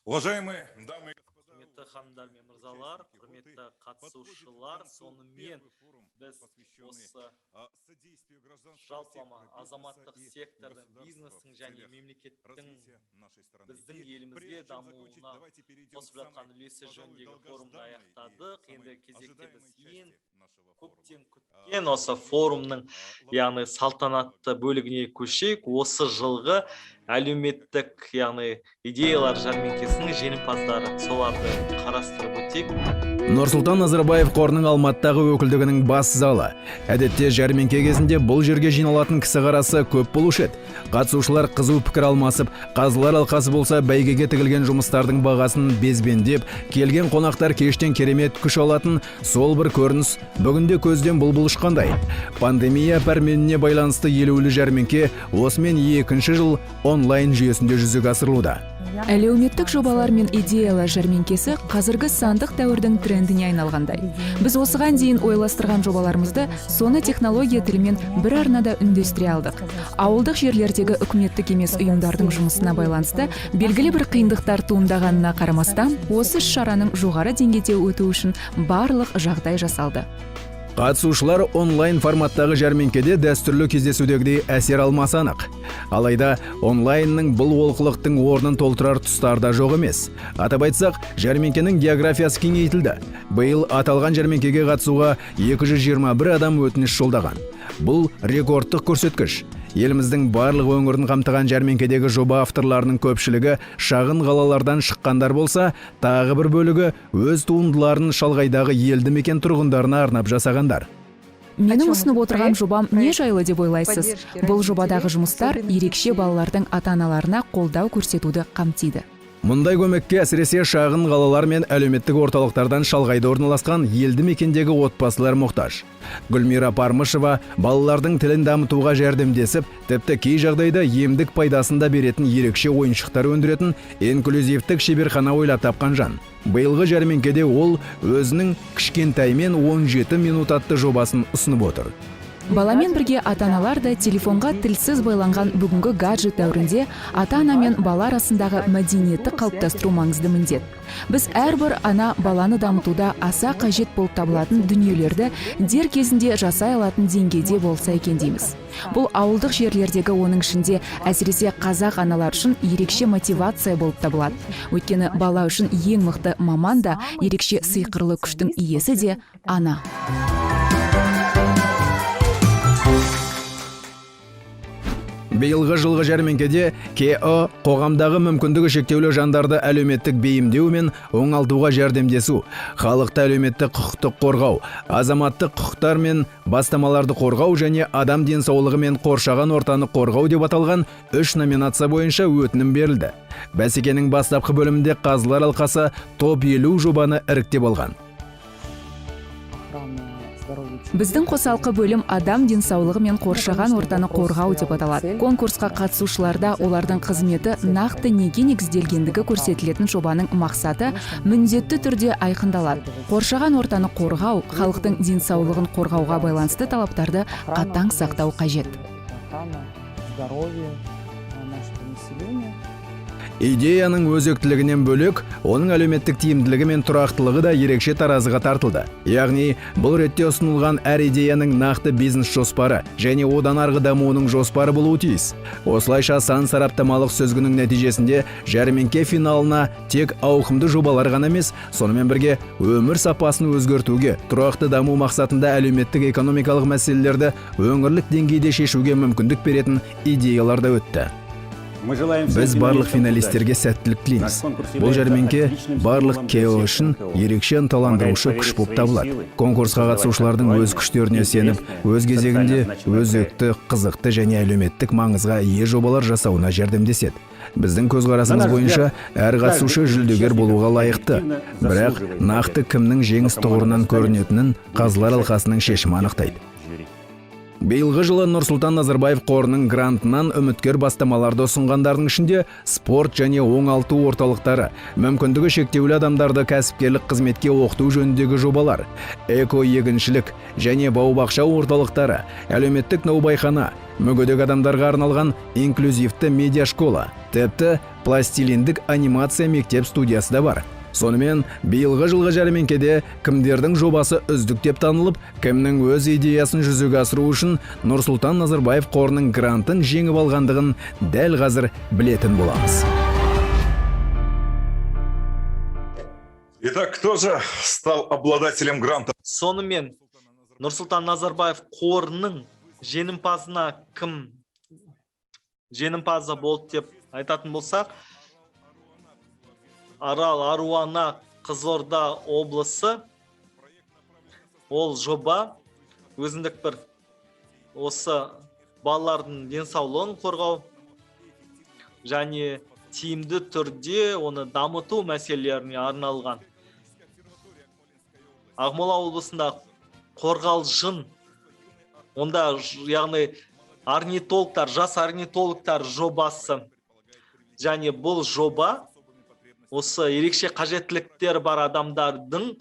Уважаемые дамы и господа, Құрметті ханымдар мен мырзалар, құрметті қатысушылар, сонымен біз осы жалпылама азаматтық сектордың, бизнестің және мемлекеттің біздің елімізге дамуына қосып жатқан үлесі жөніндегі форумды аяқтадық. Енді кезекте біз ең көптен күткен осы форумның, яғни салтанатты бөлігіне көшейік. Осы жылғы әлеуметтік, яғни идеялар жәрмеңкесінің жеңімпаздары, соларды қарастырып өтейік. Нұрсұлтан Назарбаев қорының Алматыдағы өкілдігінің бас залы. Әдетте жәрмеңке кезінде бұл жерге жиналатын кісі қарасы көп болушы еді. Қатысушылар қызу пікір алмасып, қазылар алқасы болса бәйгеге тігілген жұмыстардың бағасын безбендеп, келген қонақтар кештен керемет күш алатын сол бір көрініс бүгінде көзден бұлбұл ұшқандай. Пандемия пәрменіне байланысты елеулі жәрмеңке осымен екінші жыл онлайн жүйесінде жүзеге асырылуда. Әлеуметтік жобалар мен идеялар жәрмеңкесі қазіргі сандық дәуірдің трендіне айналғандай. Біз осыған дейін ойластырған жобаларымызды соны технология тілімен бір арнада үндестіре алдық. Ауылдық жерлердегі үкіметтік емес ұйымдардың жұмысына байланысты белгілі бір қиындықтар туындағанына қарамастан, осы шараның жоғары деңгейде өтуі үшін барлық жағдай жасалды. Қатысушылар онлайн форматтағы жәрмеңкеде дәстүрлі кездесудегідей әсер алмасы анық. Алайда онлайнның бұл олқылықтың орнын толтырар тұстарда жоқ емес. Атап айтсақ, жәрмеңкенің географиясы кеңейтілді. Биыл аталған жәрмеңкеге қатысуға 221 адам өтініш жолдаған. Бұл рекордтық көрсеткіш. Еліміздің барлық өңірін қамтыған жәрмеңкедегі жоба авторларының көпшілігі шағын қалалардан шыққандар болса, тағы бір бөлігі өз туындыларын шалғайдағы елді мекен тұрғындарына арнап жасағандар. Менің ұсынып отырған жобам не жайлы деп ойлайсыз? Бұл жобадағы жұмыстар ерекше балалардың ата-аналарына қолдау көрсетуді қамтиды. Мұндай көмекке әсіресе шағын қалалар мен әлеуметтік орталықтардан шалғайда орналасқан елді мекендегі отбасылар мұқтаж. Гүлмира Пармышева балалардың тілін дамытуға жәрдемдесіп, тіпті кей жағдайда емдік пайдасын да беретін ерекше ойыншықтар өндіретін инклюзивтік шеберхана ойлап тапқан жан. Биылғы жәрмеңкеде ол өзінің кішкентаймен 17 минут атты жобасын ұсынып отыр. Баламен бірге ата-аналар да телефонға тілсіз байланған бүгінгі гаджет дәуірінде ата-ана мен бала арасындағы мәдениетті қалыптастыру маңызды міндет. Біз әрбір ана баланы дамытуда аса қажет болып табылатын дүниелерді дер кезінде жасай алатын деңгейде болса екен дейміз. Бұл ауылдық жерлердегі оның ішінде әсіресе қазақ аналар үшін ерекше мотивация болып табылады. Өйткені бала үшін ең мықты маман да, ерекше сыйқырлы күштің иесі де ана. Биылғы жылғы жәрмеңкеде КО қоғамдағы мүмкіндігі шектеулі жандарды әлеуметтік бейімдеу мен оңалтуға жәрдемдесу, халықты әлеуметтік құқықтық қорғау, азаматтық құқықтар мен бастамаларды қорғау және адам денсаулығы мен қоршаған ортаны қорғау деп аталған 3 номинация бойынша өтінім берілді. Бәсекенің бастапқы бөлімінде қазылар алқасы топ 50 жобаны іріктеп алған. Біздің қосалқы бөлім адам денсаулығы мен қоршаған ортаны қорғау деп аталады. Конкурсқа қатысушыларда олардың қызметі нақты неге негізделгендігі көрсетілетін жобаның мақсаты міндетті түрде айқындалады. Қоршаған ортаны қорғау, халықтың денсаулығын қорғауға байланысты талаптарды қатаң сақтау қажет. Идеяның өзектілігінен бөлек, оның әлеуметтік тиімділігі мен тұрақтылығы да ерекше таразыға тартылды. Яғни, бұл ретте ұсынылған әр идеяның нақты бизнес жоспары және одан арғы дамуының жоспары болуы тиіс. Осылайша сан сараптамалық сөзгінің нәтижесінде жәрмеңке финалына тек ауқымды жобалар ғана емес, сонымен бірге өмір сапасын өзгертуге, тұрақты даму мақсатында әлеуметтік экономикалық мәселелерді өңірлік деңгейде шешуге мүмкіндік беретін идеялар да өтті. Біз барлық финалистерге сәттілік тілейміз. Бұл жәрмеңке барлық КО үшін ерекше ынталандырушы күш болып табылады. Конкурсқа қатысушылардың өз күштеріне сеніп, өз кезегінде өзекті, қызықты және әлеуметтік маңызға ие жобалар жасауына жәрдемдеседі. Біздің көзқарасымыз бойынша әр қатысушы жүлдегер болуға лайықты. Бірақ нақты кімнің жеңіс тұғырынан көрінетінін қазылар алқасының шешімі анықтайды. Биылғы жылы Нұрсұлтан Назарбаев қорының грантынан үміткер бастамаларды ұсынғандардың ішінде спорт және оңалту орталықтары, мүмкіндігі шектеулі адамдарды кәсіпкерлік қызметке оқыту жөніндегі жобалар, эко-егіншілік және бау-бақша орталықтары, әлеуметтік наубайхана, мүгедек адамдарға арналған инклюзивті медиашкола, тіпті пластилиндік анимация мектеп студиясы да бар. Сонымен, биылғы жылғы жәрмеңкеде кімдердің жобасы үздік деп танылып, кімнің өз идеясын жүзеге асыру үшін Нұрсұлтан Назарбаев қорының грантын жеңіп алғандығын дәл қазір білетін боламыз. Итак, кто же стал обладателем гранта? Сонымен, Нұрсұлтан Назарбаев қорының жеңімпазына кім жеңімпазы болды деп айтатын болсақ, Арал Аруана Қызылорда облысы, ол жоба өзіндік бір осы балалардың денсаулығын қорғау және тиімді түрде оны дамыту мәселелеріне арналған. Ақмола облысында Қорғалжын, онда яғни орнитологтар, жас орнитологтар жобасы, және бұл жоба осы ерекше қажеттіліктері бар адамдардың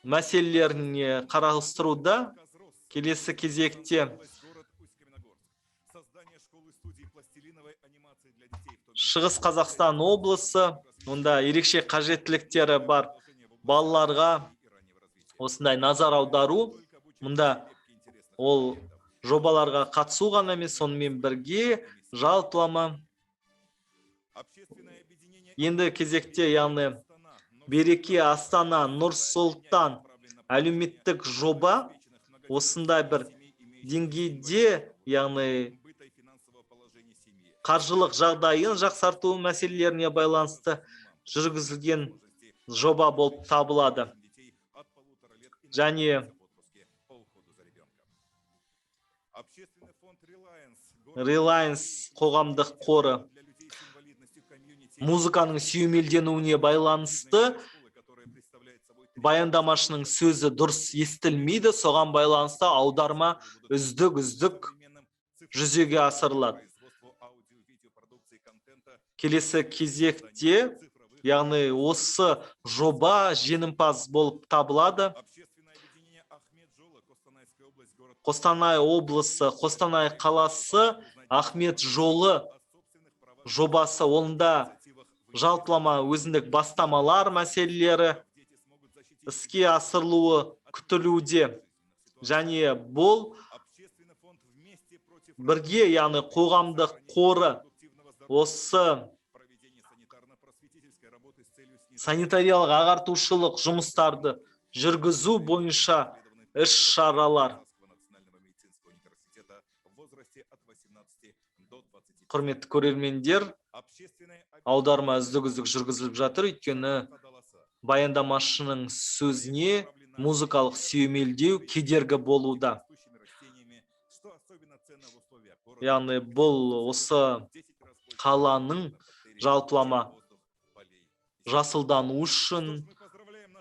мәселелеріне қарастыруда. Келесі кезекте Шығыс Қазақстан облысы, онда ерекше қажеттіліктері бар балаларға осындай назар аудару. Мұнда ол жобаларға қатысу ғана емес, сонымен бірге жалпылама. Енді кезекте, яғни Береке Астана Нұр-Сұлтан әлеуметтік жоба осындай бір деңгейде, яғни қаржылық жағдайын жақсарту мәселелеріне байланысты жүргізілген жоба болып табылады. Және Reliance қоғамдық қоры музыканың сүйемелденуіне байланысты баяндамашының сөзі дұрыс естілмейді, соған байланысты аударма үздік жүзеге асырылады. Келесі кезекте, яғни осы жоба жеңімпаз болып табылады. Қостанай облысы, Қостанай қаласы Ахмет жолы жобасы, онда жалпылама өзіндік бастамалар мәселелері іске асырылуы күтілуде. Және бұл бірге, яғни қоғамдық қоры осы санитариялық ағартушылық жұмыстарды жүргізу бойынша іс-шаралар. Құрметті көрермендер, аударма үздік жүргізіліп жатыр, өйткені баяндамашының сөзіне музыкалық сүйемелдеу кедергі болуда. Яғни бұл осы қаланың жалпылама жасылдану үшін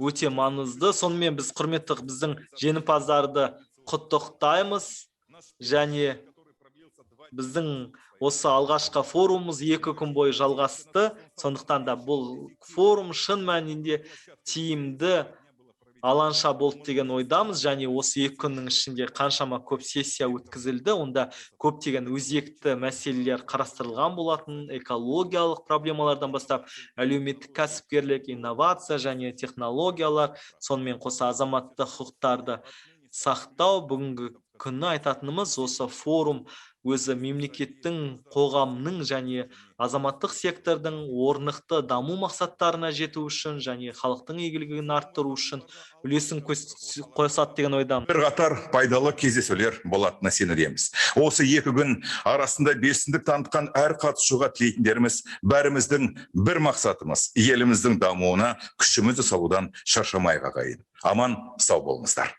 өте маңызды. Сонымен біз құрметті біздің жеңімпаздарды құттықтаймыз, және біздің осы алғашқы форумымыз 2 күн бойы жалғасты. Сондықтан да бұл форум шын мәнінде тиімді алаңша болды деген ойдамыз, және осы 2 күннің ішінде қаншама көп сессия өткізілді. Онда көптеген өзекті мәселелер қарастырылған болатын, экологиялық проблемалардан бастап әлеуметтік кәсіпкерлік, инновация және технологиялар, сонымен қоса азаматтық құқықтарды сақтау. Бүгінгі күні айтатынымыз осы форум өзі мемлекеттің, қоғамның және азаматтық сектордың орнықты даму мақсаттарына жету үшін және халықтың игілігін арттыру үшін үлесін қосады деген ойдамын. Бір қатар пайдалы кездесулер болатынына сенудеміз. Осы 2 күн арасында белсенділік танытқан әр қатысушыға тілейтіндеріміз бәріміздің бір мақсатымыз еліміздің дамуына күшімізді салудан шаршамай ағайын. Аман сау болыңыздар.